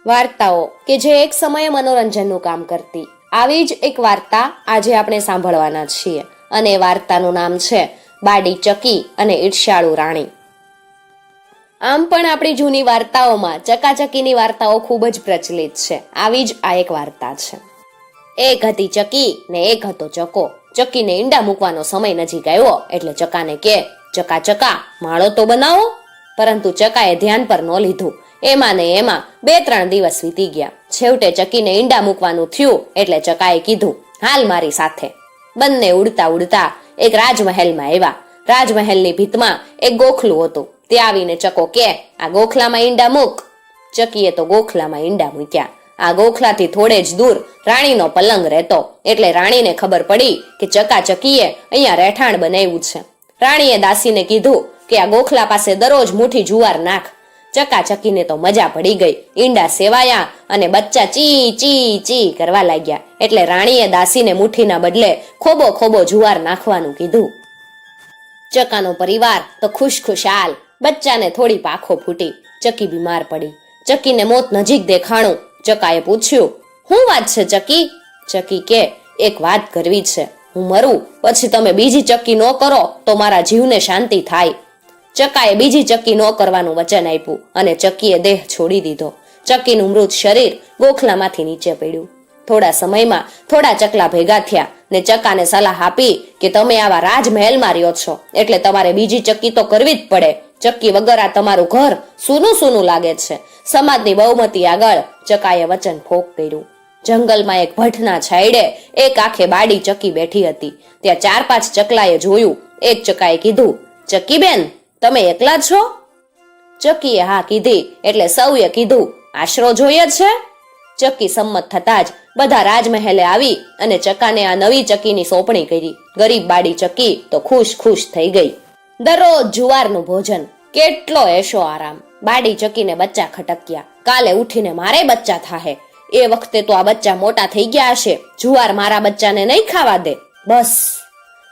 વાર્તાઓ કે જે એક સમયે મનોરંજનનું કામ કરતી, આવી જ એક વાર્તા આજે આપણે સાંભળવાના છીએ અને એ વાર્તાનું નામ છે બાડી ચકી અને ઈર્ષ્યાળુ રાણી. આમ પણ આપણી જૂની વાર્તાઓમાં ચકાચકીની વાર્તાઓ ખૂબ જ પ્રચલિત છે. આવી જ આ એક વાર્તા છે. એક હતી ચકી ને એક હતો ચકો. ચકીને ઈંડા મૂકવાનો સમય નજીક આવ્યો એટલે ચકાને કે, ચકા ચકા માળો તો બનાવો. પરંતુ ચકાએ ધ્યાન પર ન લીધું. એમાં ને એમાં 2-3 દિવસ વીતી ગયા. છેવટે ચકીને ઈંડા મૂકવાનું થયું એટલે ચકાએ કીધું, હાલ મારી સાથે. બંને ઉડતા ઉડતા એક રાજમહેલમાં આવ્યા. રાજમહેલની ભીતમાં એક ગોખલું હતું. ત્યાં આવીને ચકો કે, આ ગોખલામાં ઈંડા મૂક. ચકીએ તો ગોખલામાં ઈંડા મૂક્યા. આ ગોખલાથી થોડે જ દૂર રાણીનો પલંગ રહેતો એટલે રાણીને ખબર પડી કે ચકીએ અહીંયા રહેઠાણ બનાવ્યું છે. રાણીએ દાસીને કીધું કે આ ગોખલા પાસે દરરોજ મુઠ્ઠી જુવાર નાખ. ચકીને તો મજા પડી ગઈ. ઈંડા સેવાયા અને બચ્ચા ચી ચી ચી કરવા લાગ્યા. એટલે રાણીએ દાસીને મુઠ્ઠીના બદલે ખોબો ખોબો જુવાર નાખવાનું કીધું. ચકાનો પરિવાર તો ખુશખુશાલ. બચ્ચાને થોડી પાખો ફૂટી. ચકી બીમાર પડી. ચકીને મોત નજીક દેખાણું. ચકાએ પૂછ્યું, શું વાત છે ચકી? ચકી કે, એક વાત કરવી છે. હું મરું પછી તમે બીજી ચક્કી ન કરો તો મારા જીવને શાંતિ થાય. ચકાએ બીજી ચક્કી ન કરવાનું વચન આપ્યું અને ચકીએ દેહ છોડી દીધો. ચકીનું મૃત શરીર ગોખલામાંથી નીચે પડ્યું. થોડા સમયમાં થોડા ચકલા ભેગા થયા ને ચકાને સલાહ આપી કે તમે આવા રાજમહેલમાં રહ્યો છો એટલે તમારે બીજી ચક્કી તો કરવી જ પડે. ચક્કી વગર આ તમારું ઘર સૂનું સૂનું લાગે છે. સમાજની બહુમતી આગળ ચકાએ વચન ફોક કર્યું. જંગલમાં એક ભઠ્ઠના છાંયડે એક આંખે બાડી ચકી બેઠી હતી. ત્યાં 4-5 ચકલાએ જોયું. એક ચકાએ કીધું, ચકી બેન તમે એકલા છો? ચકીએ હા કીધી એટલે સૌએ કીધું, આશરો જોઈએ છે? ચકી સંમત થતા જ બધા રાજમહેલે આવી અને ચકાને આ નવી ચકીની સોંપણી કરી. ગરીબ બાડી ચકી તો ખુશ થઈ ગઈ. દરરોજ જુવારનું ભોજન, કેટલો એશો આરામ. બાડી ચકીને બચ્ચા ખટક્યા. કાલે ઉઠીને મારે બચ્ચા થાહે. એ વખતે તો આ બચ્ચા મોટા થઈ ગયા હશે. જુવાર મારા બચ્ચાને નહીં ખાવા દે. બસ.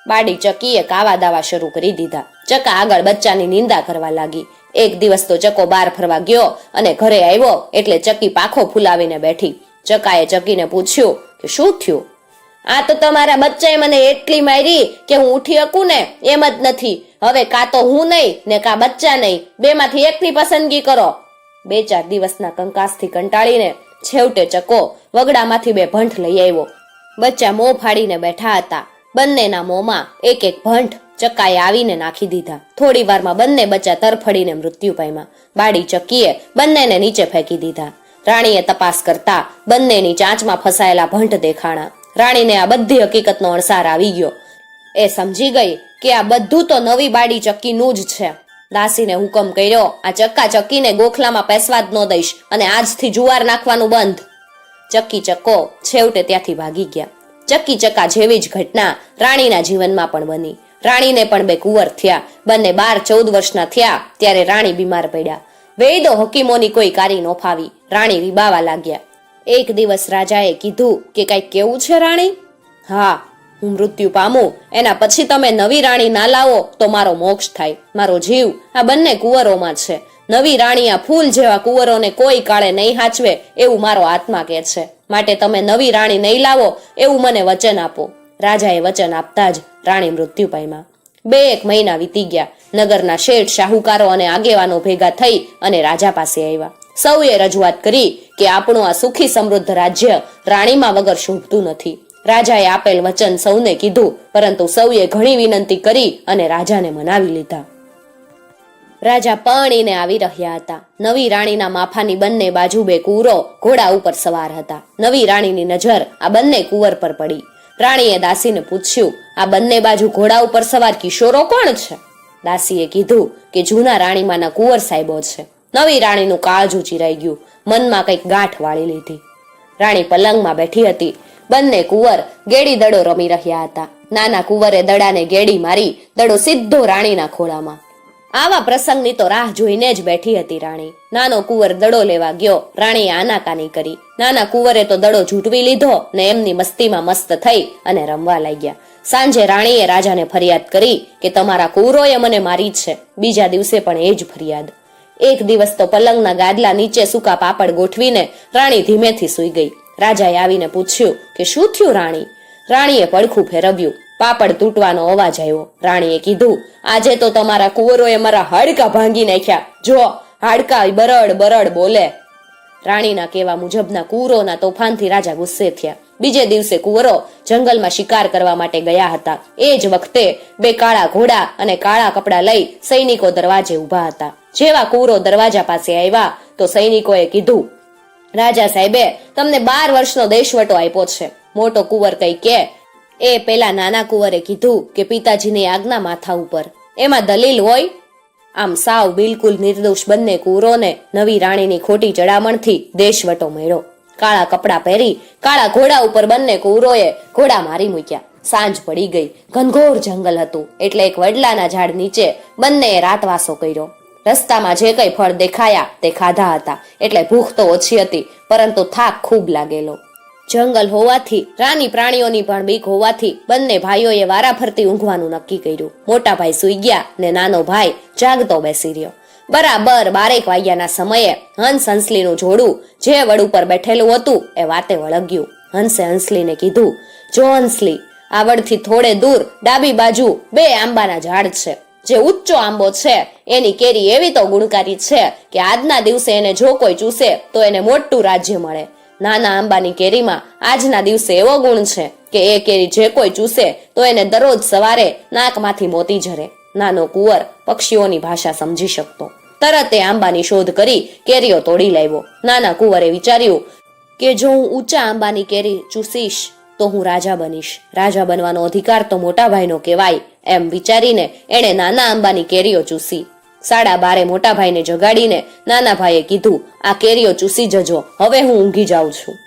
બાડી ચકીએ કાવા દાવા શરૂ કરી દીધા. ચકા આગળ બચ્ચાની નિંદા કરવા લાગી. એક દિવસ તો ચકો બહાર ફરવા ગયો અને ઘરે આવ્યો એટલે ચકી પાખો ફૂલાવીને બેઠી. ચકાએ ચકીને પૂછ્યું કે શું થયું? આ તો તમારા બચ્ચાએ મને એટલી મારી કે હું ઉઠી શકું ને એમ જ નથી. હવે કાં તો હું નહીં ને કાં બચ્ચા નહીં, બેમાંથી એકની પસંદગી કરો. 2-4 દિવસના કંકાસથી કંટાળીને છેવટે ચકો વગડામાંથી 2 ભંઠ લઈ આવ્યો. બચ્ચા મોં ફાડીને બેઠા હતા. બંનેના મોંમાં એક ભંઠ ચકાએ આવીને નાખી દીધા. થોડી વારમાં બંને બચ્ચા તરફડીને મૃત્યુ પામ્યા. બાડી ચકીએ બંનેને નીચે ફેંકી દીધા. રાણીએ તપાસ કરતા બંનેની ચાંચમાં ફસાયેલા ભંઠ દેખાણા. રાણીને આ બધી હકીકતનો અણસાર આવી ગયો. એ સમજી ગઈ કે આ બધું તો નવી બાડી ચકીનું જ છે. દાસીને હુકમ કર્યો, આ ચકીને ગોખલામાં પેસવા જ ન દઈશ અને આજથી જુવાર નાખવાનું બંધ. ચકો છેવટે ત્યાંથી ભાગી ગયા. ચકા જેવી જ ઘટના રાણીના જીવનમાં પણ બની. રાણીને પણ 2 કુંવર થયા. બંને 12-14 વર્ષના થયા ત્યારે રાણી બીમાર પડ્યા. વૈદો હકીમોની કોઈ કારી ન ફાવી. રાણી રીબાવા લાગ્યા. એક દિવસ રાજાએ કીધું કે કઈક કેવું છે રાણી? હા, હું મૃત્યુ પામું એના પછી તમે નવી રાણી ના લાવો તો મારો મોક્ષ થાય. મારો જીવ આ બંને કુંવરોમાં છે. નવી રાણી આ ફૂલ જેવા કુંવરોને કોઈ કાળે નહીં હાચવે એવું મારો આત્મા કહે છે. માટે તમે નવી રાણી નહીં લાવો એવું મને વચન આપો. રાજાએ વચન આપતા જ રાણી મૃત્યુ પામ્યા. 2-1 મહિના વીતી ગયા. નગરના શેઠ, શાહુકારો અને આગેવાનો ભેગા થઈ અને રાજા પાસે આવ્યા. સૌએ રજૂઆત કરી કે આપણું આ સુખી સમૃદ્ધ રાજ્ય રાણીમાં વગર શોભતું નથી. રાજાએ આપેલ વચન સૌને કીધું પરંતુ સૌએ ઘણી વિનંતી કરી અને રાજાને મનાવી લીધા. રાજા પરણીને આવી રહ્યા હતા. નવી રાણીના માફાની બંને બાજુ 2 કુંવરો ઘોડા ઉપર સવાર હતા. નવી રાણીની નજર આ બંને કુંવર પર પડી. રાણીએ દાસીને પૂછ્યું, આ બંને બાજુ ઘોડા ઉપર સવાર કિશોરો કોણ છે? દાસીએ કીધું કે જૂના રાણીમાંના કુંવર સાહેબો છે. નવી રાણીનું કાળજું ચીરાઈ ગયું. મનમાં કંઈક ગાંઠ વાળી લીધી. રાણી પલંગમાં બેઠી હતી. બંને કુંવર ગેડી દડો રમી રહ્યા હતા. નાના કુંવરે દડાને ગેડી મારી. દડો સીધો રાણીના ખોળામાં. આવા પ્રસંગની તો રાહ જોઈને જ બેઠી હતી રાણી. નાનો કુંવર દડો લેવા ગયો. રાણીએ આનાકાની કરી. નાના કુંવરે તો દડો ઝૂંટવી લીધો ને એમની મસ્તીમાં મસ્ત થઈ અને રમવા લાગ્યા. સાંજે રાણીએ રાજાને ફરિયાદ કરી કે તમારા કુંવરોએ મને મારી છે. બીજા દિવસે પણ એ જ ફરિયાદ. એક દિવસ તો પલંગના ગાદલા નીચે સૂકા પાપડ ગોઠવીને રાણી ધીમેથી સૂઈ ગઈ. રાજાએ આવીને પૂછ્યું કે શું થયું રાણી? રાણીએ પડખું ફેરવ્યું. પાપડ તૂટવાનો અવાજ આવ્યો. રાણીએ કીધું, આજે તો તમારા કુંવરોએ મારા હાડકા ભાંગી નાખ્યા. જો હાડકા બરડ બરડ બોલે. રાણીના કહેવા મુજબના કુંવરોના તોફાનથી રાજા ગુસ્સે થયા. બીજે દિવસે કુંવરો જંગલમાં શિકાર કરવા માટે ગયા હતા. એ જ વખતે બે કાળા ઘોડા અને કાળા કપડા લઈ સૈનિકો દરવાજે ઊભા હતા. જેવા કુંવરો દરવાજા પાસે આવ્યા તો સૈનિકોએ કીધું, રાજા સાહેબે તમને 12 વર્ષનો દેશવટો આપ્યો છે. મોટો કુંવર કઈ કે એ પેલા નાના કુંવરે કીધું કે પિતાજીની આજ્ઞા માથા ઉપર. એમાં દલીલ હોય? આમ સાવ બિલકુલ નિર્દોષ બંને કુંવરોને નવી રાણીની ખોટી ચડામણથી દેશવટો મળ્યો. કાળા કપડા પહેરી કાળા ઘોડા ઉપર બંને કુંવરોએ ઘોડા મારી મૂક્યા. સાંજ પડી ગઈ. ઘનઘોર જંગલ હતું એટલે એક વડલાના ઝાડ નીચે બંનેએ રાતવાસો કર્યો. રસ્તામાં જે કઈ ફળ દેખાયા તે ખાધા હતા એટલે ભૂખ તો ઓછી હતી, પરંતુ થાક ખૂબ લાગેલો. જંગલ હોવાથી રાની પ્રાણીઓની પણ બીક હોવાથી બંને ભાઈઓએ વારાફરતી ઊંઘવાનું નક્કી કર્યું. મોટા ભાઈ સૂઈ ગયા ને નાનો ભાઈ જાગતો બેસી રહ્યો. બરાબર 12 વાગ્યાના સમયે હંસ હંસલીનું જોડું જે વડ ઉપર બેઠેલું હતું એ વાતે વળગ્યું. હંસે હંસલીને કીધું, જો હંસલી, આ વડથી થોડે દૂર ડાબી બાજુ 2 આંબાના ઝાડ છે. જે ઊંચો આંબો છે એની કેરી એવી તો ગુણકારી છે કે આજના દિવસે એને જો કોઈ ચૂસે તો એને મોટું રાજ્ય મળે. નાના આંબાની કેરીમાં આજના દિવસે એવો ગુણ છે કે એ કેરી જે કોઈ ચૂસે તો એને દરરોજ સવારે નાકમાંથી મોતી ઝરે. નાનો કુંવર પક્ષીઓની ભાષા સમજી શકતો. તરત એ આંબાની શોધ કરી કેરીઓ તોડી લાવ્યો. નાના કુંવરે વિચાર્યું કે જો હું ઊંચા આંબાની કેરી ચૂસીશ તો હું રાજા બનીશ. રાજા બનવાનો અધિકાર તો મોટા ભાઈનો કહેવાય. એમ વિચારીને એણે નાના આંબાની કેરીઓ ચૂસી. 12:30 મોટા ભાઈને જગાડીને નાના ભાઈએ કીધું, આ કેરીઓ ચૂસી જજો, હવે હું ઊંઘી જાઉં છું.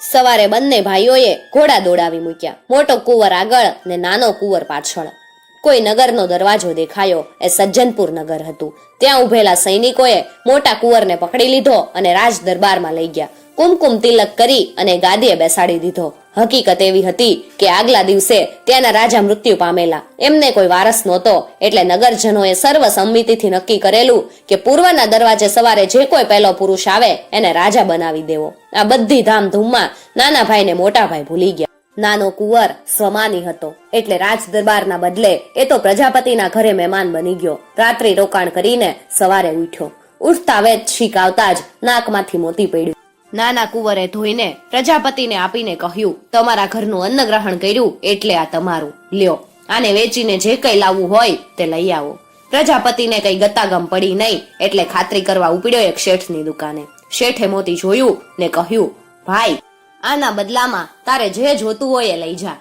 સવારે બંને ભાઈઓએ ઘોડા દોડાવી મૂક્યા. મોટો કુંવર આગળ ને નાનો કુંવર પાછળ. કોઈ નગરનો દરવાજો દેખાયો. એ સજ્જનપુર નગર હતું. ત્યાં ઉભેલા સૈનિકોએ મોટા કુંવરને પકડી લીધો અને રાજ દરબારમાં લઈ ગયા. કુમકુમ તિલક કરી અને ગાદીએ બેસાડી દીધો. હકીકત એવી હતી કે આગલા દિવસે ત્યાંના રાજા મૃત્યુ પામેલા. એમને કોઈ વારસ નહોતો એટલે નગરજનોએ સર્વસંમતિથી નક્કી કરેલું કે પૂર્વના દરવાજે સવારે જે કોઈ પહેલો પુરુષ આવે એને રાજા બનાવી દેવો. આ બધી ધામધૂમમાં નાના ભાઈને મોટા ભાઈ ભૂલી ગયા. નાનો કુંવર સ્વમાની હતો એટલે રાજ દરબારના બદલે એ તો પ્રજાપતિના ઘરે મહેમાન બની ગયો. રાત્રિ રોકાણ કરીને સવારે ઉઠ્યો. ઉઠતા વેત છીક આવતા જ નાકમાંથી મોતી પડ્યું. નાના કુંવરે ધોઈને પ્રજાપતિને આપીને કહ્યું, તમારા ઘરનું અન્ન ગ્રહણ કર્યું એટલે આ તમારું, લ્યો, આને વેચીને જે કઈ લાવવું હોય તે લઈ આવો. પ્રજાપતિને કઈ ગતાગમ પડી નહીં એટલે ખાતરી કરવા ઉપડ્યો એક શેઠની દુકાને. શેઠે મોતી જોયું ને કહ્યું, ભાઈ, આના બદલામાં તારે જે જોતું હોય એ લઈ જા.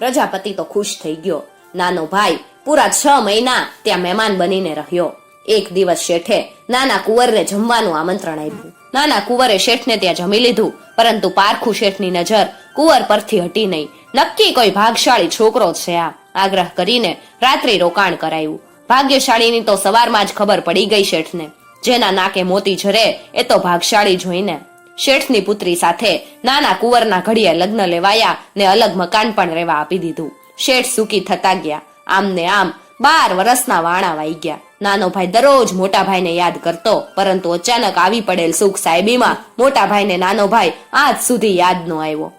પ્રજાપતિ તો ખુશ થઈ ગયો. નાનો ભાઈ પૂરા 6 મહિના ત્યાં મહેમાન બનીને રહ્યો. એક દિવસ શેઠે નાના કુંવરને જમવાનું આમંત્રણ આપ્યું. નાના કુંવરે શેઠને ત્યાં જમી લીધું, પરંતુ પારખું શેઠની નજર કુંવર પરથી હટી નહીં. નક્કી કોઈ ભાગશાળી છોકરો છે આ. આગ્રહ કરીને રાત્રિ રોકાણ કરાયું. ભાગ્યશાળીની તો સવારમાં જ ખબર પડી ગઈ શેઠને. જેના નાકે મોતી ઝરે એ તો ભાગશાળી જોઈને. શેઠની પુત્રી સાથે નાના કુંવરના ઘડીએ લગ્ન લેવાયા ને અલગ મકાન પણ રહેવા આપી દીધું. શેઠ સુખી થતા ગયા. આમ ને આમ 12 વર્ષના વાણા વાઈ ગયા. નાનો ભાઈ દરરોજ મોટા ભાઈને યાદ કરતો, પરંતુ અચાનક આવી પડેલ સુખ સાહેબીમાં મોટા ભાઈને નાનો ભાઈ આજ સુધી યાદ ન આવ્યો.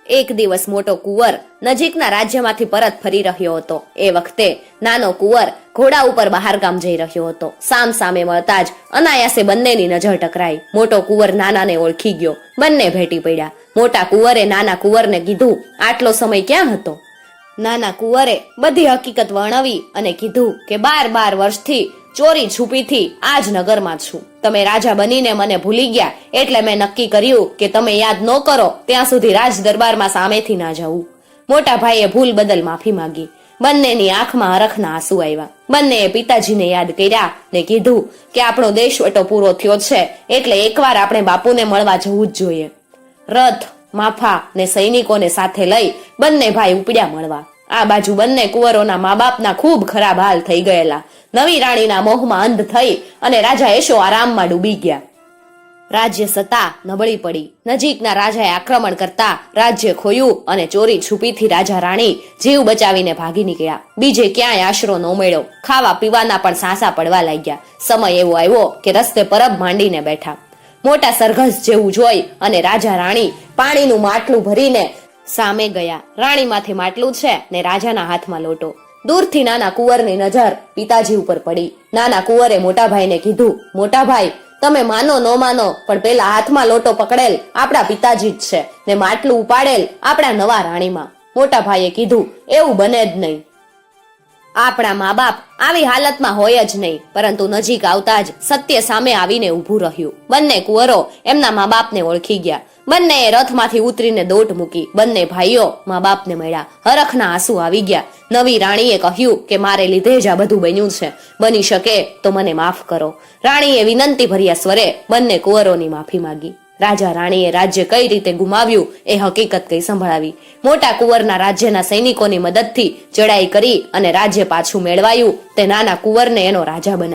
એક દિવસ મોટો કુંવર નજીકના રાજ્યમાંથી પરત ફરી રહ્યો હતો. એ વખતે નાનો કુંવર ઘોડા ઉપર બહાર ગામ જઈ રહ્યો હતો. સામ સામે મળતા જ અનાયાસે બંનેની નજર ટકરાઈ. મોટો કુંવર નાનાને ઓળખી ગયો. બંને ભેટી પડ્યા. મોટા કુંવરે નાના કુંવરને કીધું, આટલો સમય ક્યાં હતો? નાના કુંવરે બધી હકીકત વર્ણવી અને કીધું કે 12 વર્ષથી ચોરી છુપીથી આ જ નગરમાં છું. તમે રાજા બનીને મને ભૂલી ગયા એટલે મેં નક્કી કર્યું કે તમે યાદ ન કરો ત્યાં સુધી રાજ દરબારમાં સામેથી ના જવું. મોટા ભાઈએ ભૂલ બદલ માફી માંગી. બંનેની આંખમાં હરખના આંસુ આવ્યા. બંનેએ પિતાજીને યાદ કર્યા ને કીધું કે આપણો દેશવટો પૂરો થયો છે એટલે એકવાર આપણે બાપુને મળવા જવું જ જોઈએ. રથ, માફા ને સૈનિકોને સાથે લઈ બંને ભાઈ ઉપડ્યા મળવા. આ બાજુ બંને કુંવરોના મા બાપના ખૂબ ખરાબ હાલ થઈ ગયેલા. નવી રાણીના મોહમાં અંધ થઈ અને રાજા એશો આરામમાં ડૂબી ગયા. રાજ્ય સત્તા નબળી પડી. નજીકના રાજાએ આક્રમણ કરતા રાજ્ય ખોયું અને ચોરી છુપીથી રાજા રાણી જીવ બચાવીને ભાગી નીકળ્યા. બીજે ક્યાંય આશરો ન મળ્યો. ખાવા પીવાના પણ સાંસા પડવા લાગ્યા. સમય એવો આવ્યો કે રસ્તે પરબ માંડીને બેઠા. મોટા સરઘસ જેવું જોઈ અને રાજા રાણી પાણીનું માટલું ભરીને સામે ગયા. રાણી માથે માટલું છે ને રાજાના હાથમાં લોટો. દૂરથી નાના કુંવરની નજર પિતાજી ઉપર પડી. નાના કુંવરે મોટા ભાઈને કીધું, મોટા ભાઈ, તમે માનો ન માનો પણ પેલા હાથમાં લોટો પકડેલ આપણા પિતાજી જ છે ને માટલું ઉપાડેલ આપણા નવા રાણીમાં. મોટા ભાઈએ કીધું, એવું બને જ નહીં. આપણા મા બાપ આવી હાલતમાં હોય જ નહીં. પરંતુ નજીક આવતા જ સત્ય સામે આવીને ઊભું રહ્યું. બંને કુંવરો એમના મા બાપને ઓળખી ગયા. બંનેએ રથમાંથી ઉતરીને દોટ મૂકી. બંને ભાઈઓ મા બાપને મળ્યા. હરખના આંસુ આવી ગયા. નવી રાણીએ કહ્યું કે મારે લીધે જ આ બધું બન્યું છે. બની શકે તો મને માફ કરો. રાણીએ વિનંતી ભર્યા સ્વરે બંને કુંવરોની માફી માંગી. રાજા રાણીએ રાજ્ય કઈ રીતે ગુમાવ્યું એ હકીકત કઈ સંભળાવી. મોટા કુંવરના રાજ્યના સૈનિકોની મદદથી ચડાઈ કરી અને રાજ્ય પાછું મેળવાયું. તે નાના કુંવરને એનો રાજા બનાવ્યો.